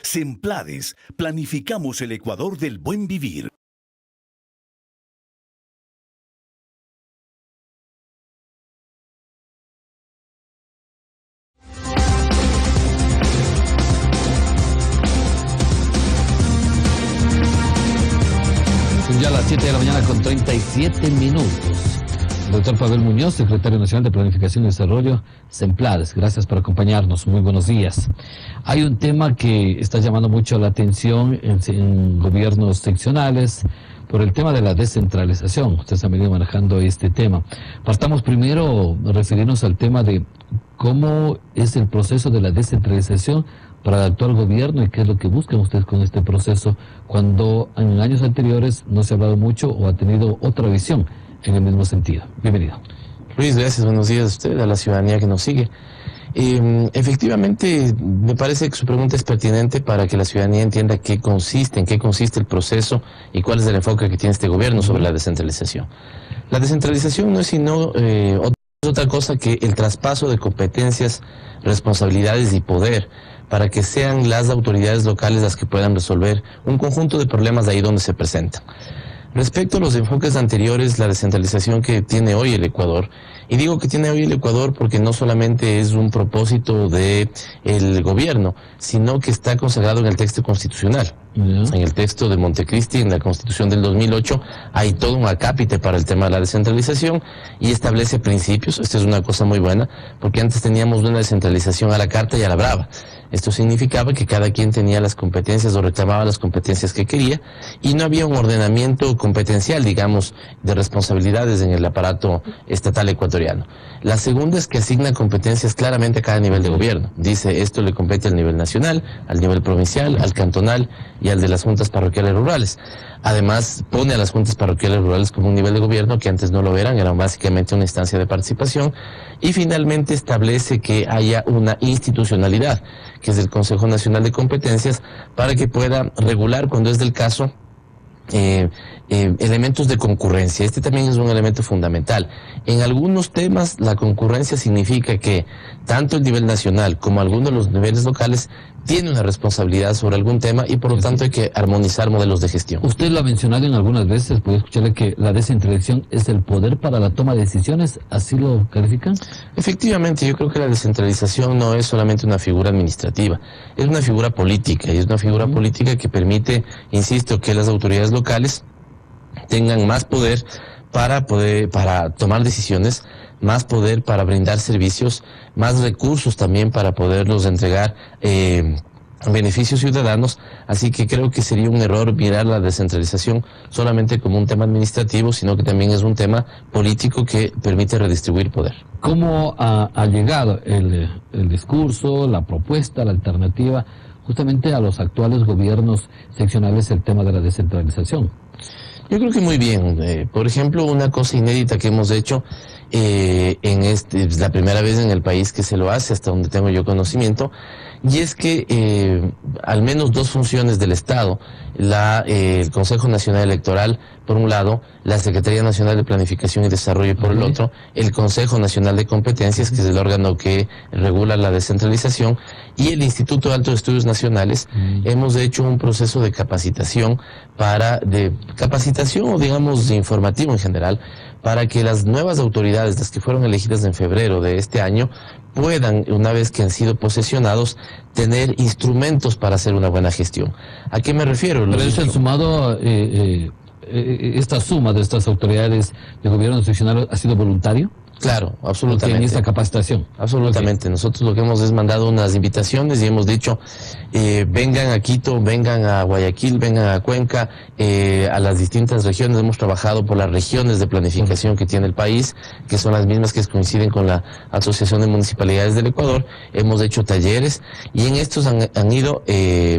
Semplades, planificamos el Ecuador del buen vivir. Ya a las 7 de la mañana con 37 minutos. El doctor Pavel Muñoz, secretario nacional de Planificación y Desarrollo, Semplades. Gracias por acompañarnos. Muy buenos días. Hay un tema que está llamando mucho la atención en gobiernos seccionales por el tema de la descentralización. Ustedes han venido manejando este tema. Partamos primero a referirnos al tema de cómo es el proceso de la descentralización para el actual gobierno y qué es lo que buscan ustedes con este proceso cuando en años anteriores no se ha hablado mucho o ha tenido otra visión en el mismo sentido. Bienvenido. Luis, gracias. Buenos días a usted, a la ciudadanía que nos sigue. Efectivamente, me parece que su pregunta es pertinente para que la ciudadanía entienda en qué consiste el proceso y cuál es el enfoque que tiene este gobierno sobre la descentralización. La descentralización no es sino otra cosa que el traspaso de competencias, responsabilidades y poder para que sean las autoridades locales las que puedan resolver un conjunto de problemas de ahí donde se presentan. Respecto a los enfoques anteriores, la descentralización que tiene hoy el Ecuador, y digo que tiene hoy el Ecuador porque no solamente es un propósito del gobierno, sino que está consagrado en el texto constitucional. En el texto de Montecristi, en la Constitución del 2008, hay todo un acápite para el tema de la descentralización y establece principios. Esta es una cosa muy buena, porque antes teníamos una descentralización a la carta y a la brava. Esto significaba que cada quien tenía las competencias o reclamaba las competencias que quería y no había un ordenamiento competencial, digamos, de responsabilidades en el aparato estatal ecuatoriano. La segunda es que asigna competencias claramente a cada nivel de gobierno. Dice, esto le compete al nivel nacional, al nivel provincial, al cantonal y al de las juntas parroquiales rurales. Además, pone a las juntas parroquiales rurales como un nivel de gobierno que antes no lo eran básicamente una instancia de participación. Y finalmente establece que haya una institucionalidad, que es el Consejo Nacional de Competencias, para que pueda regular, cuando es del caso, elementos de concurrencia. Este también es un elemento fundamental. En algunos temas la concurrencia significa que tanto el nivel nacional como algunos de los niveles locales tienen una responsabilidad sobre algún tema y por lo tanto hay que armonizar modelos de gestión. Usted lo ha mencionado en algunas veces, puede escucharle que la descentralización es el poder para la toma de decisiones, ¿así lo califican? Efectivamente, yo creo que la descentralización no es solamente una figura administrativa, es una figura política y es una figura política que permite, insisto, que las autoridades locales tengan más poder para tomar decisiones, más poder para brindar servicios, más recursos también para poderlos entregar beneficios ciudadanos. Así que creo que sería un error mirar la descentralización solamente como un tema administrativo, sino que también es un tema político que permite redistribuir poder. ¿Cómo ha llegado el discurso, la propuesta, la alternativa justamente a los actuales gobiernos seccionales el tema de la descentralización? Yo creo que muy bien. Por ejemplo, una cosa inédita que hemos hecho, es la primera vez en el país que se lo hace, hasta donde tengo yo conocimiento, y es que al menos dos funciones del Estado, el Consejo Nacional Electoral, por un lado, la Secretaría Nacional de Planificación y Desarrollo por el otro, el Consejo Nacional de Competencias, que es el órgano que regula la descentralización, y el Instituto de Altos Estudios Nacionales, hemos hecho un proceso de capacitación o digamos informativo en general, para que las nuevas autoridades, las que fueron elegidas en febrero de este año, puedan, una vez que han sido posesionados, tener instrumentos para hacer una buena gestión. ¿A qué me refiero? Pero eso el sumado, esta suma de estas autoridades de gobierno seccional ha sido voluntario. Claro, absolutamente. En esta capacitación. Absolutamente. Okay. Nosotros lo que hemos es mandado unas invitaciones y hemos dicho, vengan a Quito, vengan a Guayaquil, vengan a Cuenca, a las distintas regiones. Hemos trabajado por las regiones de planificación que tiene el país, que son las mismas que coinciden con la Asociación de Municipalidades del Ecuador. Hemos hecho talleres y en estos han ido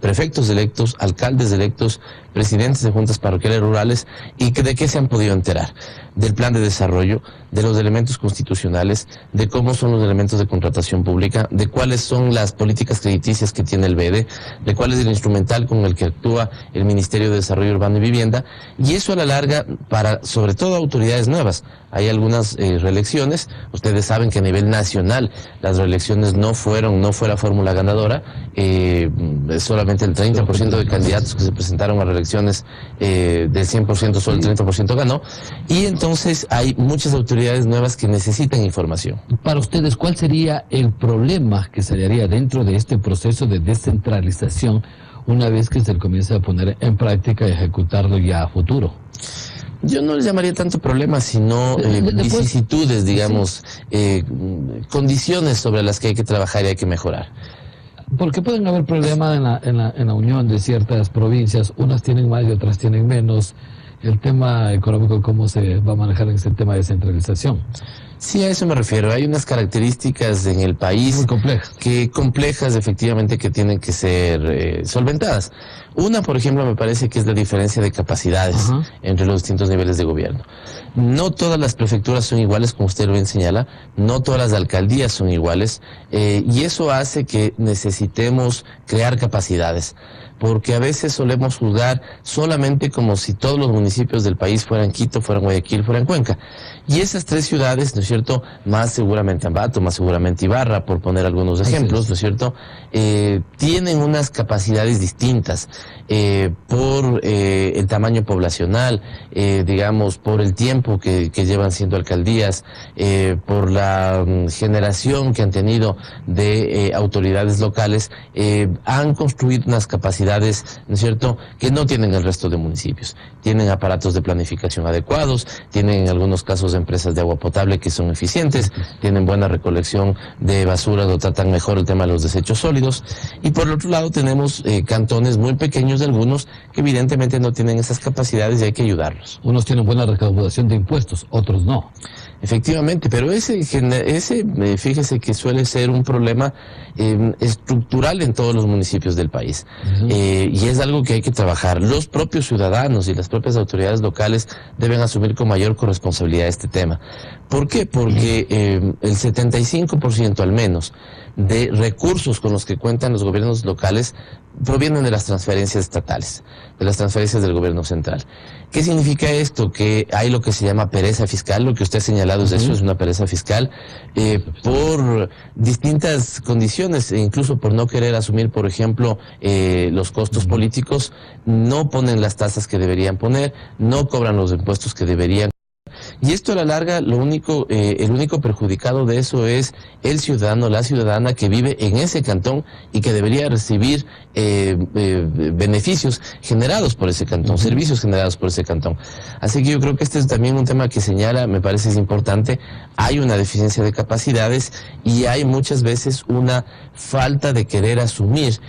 prefectos electos, alcaldes electos, presidentes de juntas parroquiales rurales. ¿Y de qué se han podido enterar? Del plan de desarrollo, de los elementos constitucionales, de cómo son los elementos de contratación pública, de cuáles son las políticas crediticias que tiene el BEDE, de cuál es el instrumental con el que actúa el Ministerio de Desarrollo Urbano y Vivienda, y eso a la larga para, sobre todo, autoridades nuevas, hay algunas reelecciones. Ustedes saben que a nivel nacional las reelecciones no fue la fórmula ganadora, solamente el 30% de candidatos que se presentaron a reelecciones del 100%, solo el 30% ganó, y entonces hay muchas autoridades nuevas que necesitan información. Para ustedes, ¿cuál sería el problema que se haría dentro de este proceso de descentralización una vez que se comience a poner en práctica y ejecutarlo ya a futuro? Yo no le llamaría tanto problema, sino vicisitudes, digamos, condiciones sobre las que hay que trabajar y hay que mejorar. Porque pueden haber problemas en la unión de ciertas provincias, unas tienen más y otras tienen menos. El tema económico, ¿cómo se va a manejar en ese tema de descentralización? Sí, a eso me refiero. Hay unas características en el país muy complejas, efectivamente, que tienen que ser solventadas. Una, por ejemplo, me parece que es la diferencia de capacidades entre los distintos niveles de gobierno. No todas las prefecturas son iguales, como usted lo bien señala, no todas las alcaldías son iguales, y eso hace que necesitemos crear capacidades, porque a veces solemos juzgar solamente como si todos los municipios del país fueran Quito, fueran Guayaquil, fueran Cuenca. Y esas tres ciudades, ¿no es cierto?, más seguramente Ambato, más seguramente Ibarra, por poner algunos ejemplos, ¿no es cierto?, tienen unas capacidades distintas por el tamaño poblacional, digamos, por el tiempo que llevan siendo alcaldías, por la generación que han tenido de autoridades locales, han construido unas capacidades, ¿no es cierto?, que no tienen el resto de municipios. Tienen aparatos de planificación adecuados, tienen en algunos casos empresas de agua potable que son eficientes, tienen buena recolección de basuras o tratan mejor el tema de los desechos sólidos. Y por el otro lado tenemos cantones muy pequeños de algunos que evidentemente no tienen esas capacidades y hay que ayudarlos. Unos tienen buena recaudación de impuestos, otros no. Efectivamente, pero ese fíjese que suele ser un problema estructural en todos los municipios del país. Y es algo que hay que trabajar. Los propios ciudadanos y las propias autoridades locales deben asumir con mayor corresponsabilidad este tema. ¿Por qué? Porque el 75% al menos de recursos con los que cuentan los gobiernos locales provienen de las transferencias estatales, de las transferencias del gobierno central. ¿Qué significa esto? Que hay lo que se llama pereza fiscal, lo que usted ha señalado es eso, es una pereza fiscal, por distintas condiciones, e incluso por no querer asumir, por ejemplo, los costos políticos, no ponen las tasas que deberían poner, no cobran los impuestos que deberían. Y esto a la larga, el único perjudicado de eso es el ciudadano, la ciudadana que vive en ese cantón y que debería recibir beneficios generados por ese cantón, servicios generados por ese cantón. Así que yo creo que este es también un tema que señala, me parece es importante. Hay una deficiencia de capacidades y hay muchas veces una falta de querer asumir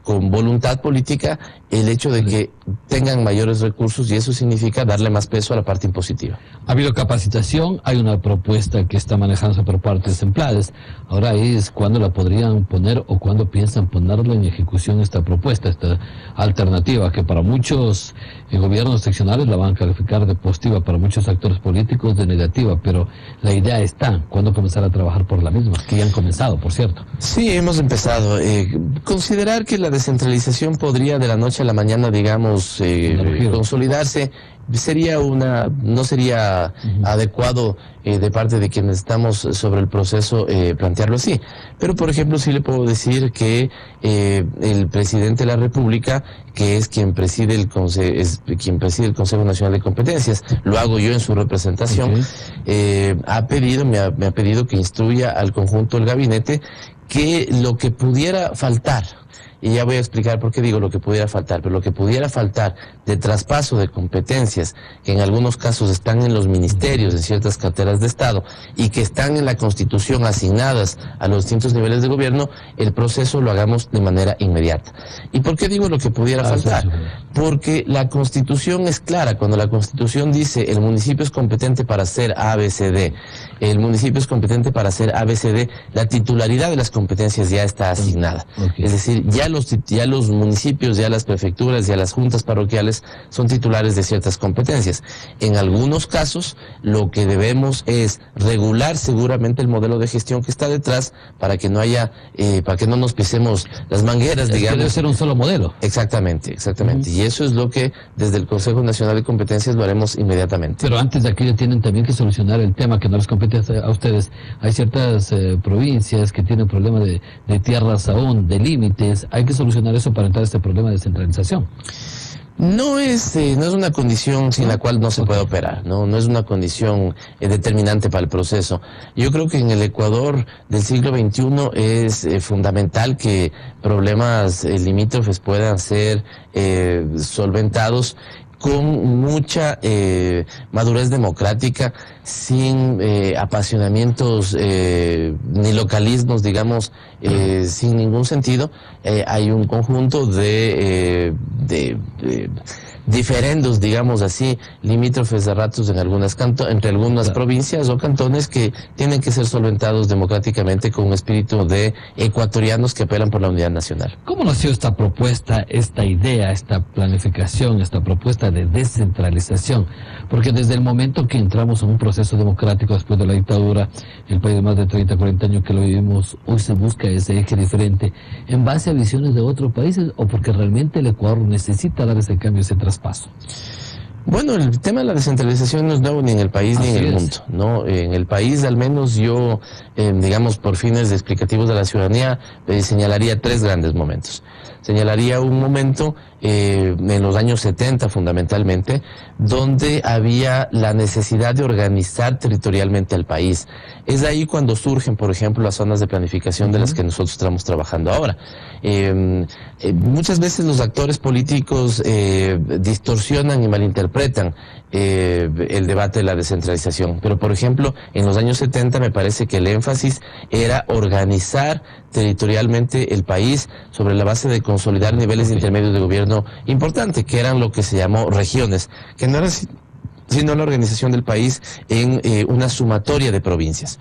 con voluntad política el hecho de que tengan mayores recursos, y eso significa darle más peso a la parte impositiva. Ha habido capacitación, hay una propuesta que está manejándose por parte de Semplades. Ahora es cuándo la podrían poner o cuándo piensan ponerla en ejecución esta propuesta, esta alternativa que para muchos gobiernos seccionales la van a calificar de positiva, para muchos actores políticos de negativa, pero la idea está, ¿cuándo comenzar a trabajar por la misma? Que ya han comenzado, por cierto. Sí, hemos empezado. Considerar que la descentralización podría de la noche a la mañana, digamos, consolidarse, no sería adecuado de parte de quienes estamos sobre el proceso plantearlo así. Pero, por ejemplo, sí le puedo decir que el presidente de la República, que es quien preside el Consejo Nacional de Competencias, lo hago yo en su representación, me ha pedido que instruya al conjunto del gabinete que lo que pudiera faltar, y ya voy a explicar por qué digo lo que pudiera faltar, pero lo que pudiera faltar de traspaso de competencias, que en algunos casos están en los ministerios, en ciertas carteras de Estado, y que están en la Constitución asignadas a los distintos niveles de gobierno, el proceso lo hagamos de manera inmediata. ¿Y por qué digo lo que pudiera faltar? Porque la Constitución es clara. Cuando la Constitución dice el municipio es competente para hacer ABCD, el municipio es competente para hacer ABCD, la titularidad de las competencias ya está asignada. Okay. Es decir, ya los municipios, ya las prefecturas, ya las juntas parroquiales son titulares de ciertas competencias. En algunos casos, lo que debemos es regular seguramente el modelo de gestión que está detrás para que no haya, para que no nos pisemos las mangueras, digamos. Debe ser un solo modelo. Exactamente. Y eso es lo que desde el Consejo Nacional de Competencias lo haremos inmediatamente. Pero antes de aquello tienen también que solucionar el tema que no les compete a ustedes. Hay ciertas provincias que tienen problemas de tierras aún, de límites. Hay que solucionar eso para entrar a este problema de descentralización. No es una condición sin la cual no se puede operar, no es una condición determinante para el proceso. Yo creo que en el Ecuador del siglo XXI es fundamental que problemas limítrofes puedan ser solventados con mucha madurez democrática, sin apasionamientos ni localismos, digamos, sin ningún sentido. Hay un conjunto de diferendos, digamos así, limítrofes de ratos entre algunas provincias o cantones que tienen que ser solventados democráticamente con un espíritu de ecuatorianos que apelan por la unidad nacional. ¿Cómo nació esta propuesta, esta idea, esta planificación, esta propuesta de descentralización? Porque desde el momento que entramos en un proceso democrático después de la dictadura, el país de más de 30, 40 años que lo vivimos, hoy se busca ese eje diferente en base a visiones de otros países o porque realmente el Ecuador necesita dar ese cambio, ese traspaso. Bueno, el tema de la descentralización no es nuevo ni en el país ni en el mundo, ¿no? En el país, al menos yo, digamos, por fines explicativos de la ciudadanía, señalaría 3 grandes momentos. Señalaría un momento en los años 70 fundamentalmente, donde había la necesidad de organizar territorialmente al país. Es ahí cuando surgen, por ejemplo, las zonas de planificación de las que nosotros estamos trabajando ahora. Muchas veces los actores políticos distorsionan y malinterpretan el debate de la descentralización. Pero, por ejemplo, en los años 70 me parece que el énfasis era organizar territorialmente el país sobre la base de consolidar niveles intermedios de gobierno importante, que eran lo que se llamó regiones, que no era sino la organización del país en una sumatoria de provincias.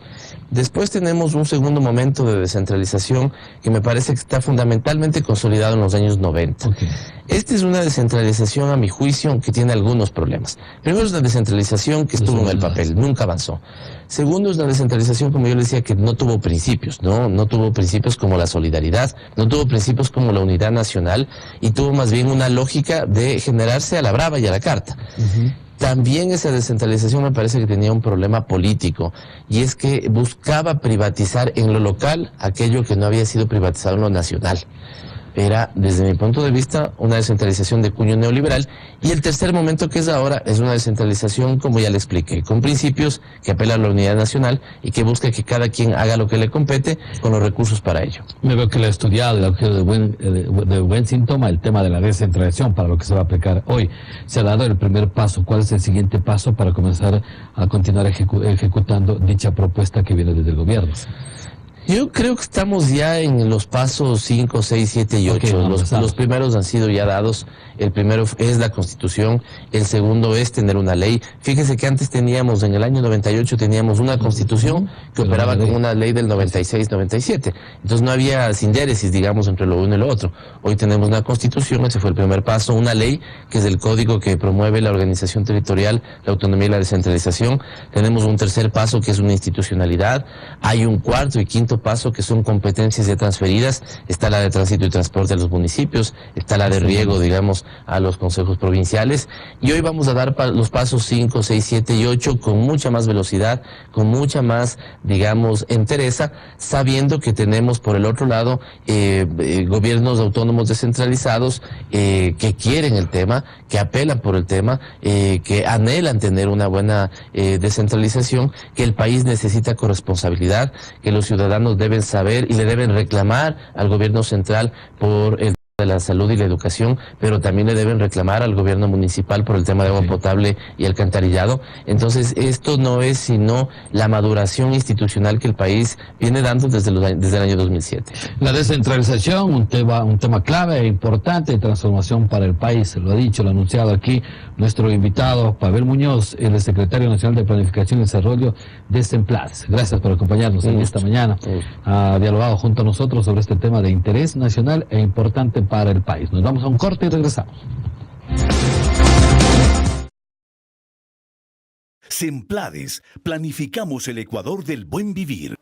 Después tenemos un segundo momento de descentralización que me parece que está fundamentalmente consolidado en los años 90. Okay. Esta es una descentralización, a mi juicio, que tiene algunos problemas. Primero, es una descentralización que estuvo en el papel, nunca avanzó. Segundo, es una descentralización, como yo le decía, que no tuvo principios, no tuvo principios como la solidaridad, no tuvo principios como la unidad nacional, y tuvo más bien una lógica de generarse a la brava y a la carta. También esa descentralización me parece que tenía un problema político, y es que buscaba privatizar en lo local aquello que no había sido privatizado en lo nacional. Era, desde mi punto de vista, una descentralización de cuño neoliberal. Y el tercer momento, que es ahora, es una descentralización, como ya le expliqué, con principios que apelan a la unidad nacional y que busca que cada quien haga lo que le compete con los recursos para ello. Me veo que le ha estudiado de buen síntoma el tema de la descentralización para lo que se va a aplicar hoy. Se ha dado el primer paso. ¿Cuál es el siguiente paso para comenzar a continuar ejecutando dicha propuesta que viene desde el gobierno? Yo creo que estamos ya en los pasos 5, 6, 7 y 8. Okay, los primeros han sido ya dados. El primero es la Constitución, el segundo es tener una ley. Fíjese que antes teníamos, en el año 98, teníamos una Constitución que operaba como una ley del 96, 97. Entonces no había sindéresis, digamos, entre lo uno y lo otro. Hoy tenemos una Constitución, ese fue el primer paso, una ley, que es el código que promueve la organización territorial, la autonomía y la descentralización. Tenemos un tercer paso, que es una institucionalidad. Hay un cuarto y quinto paso, que son competencias ya transferidas. Está la de tránsito y transporte a los municipios, está la de riego, digamos, a los consejos provinciales, y hoy vamos a dar los pasos 5, 6, 7 y 8 con mucha más velocidad, con mucha más, digamos, entereza, sabiendo que tenemos por el otro lado gobiernos autónomos descentralizados que quieren el tema, que apelan por el tema, que anhelan tener una buena descentralización, que el país necesita corresponsabilidad, que los ciudadanos deben saber y le deben reclamar al gobierno central por el de la salud y la educación, pero también le deben reclamar al gobierno municipal por el tema de agua potable y alcantarillado. Entonces, esto no es sino la maduración institucional que el país viene dando desde el año 2007. La descentralización, un tema clave e importante de transformación para el país, lo ha dicho, lo ha anunciado aquí nuestro invitado Pavel Muñoz, el secretario nacional de Planificación y Desarrollo de SEMPLADES. Gracias por acompañarnos en esta mañana. Ha dialogado junto a nosotros sobre este tema de interés nacional e importante para el país. Nos vamos a un corte y regresamos. SEMPLADES, planificamos el Ecuador del buen vivir.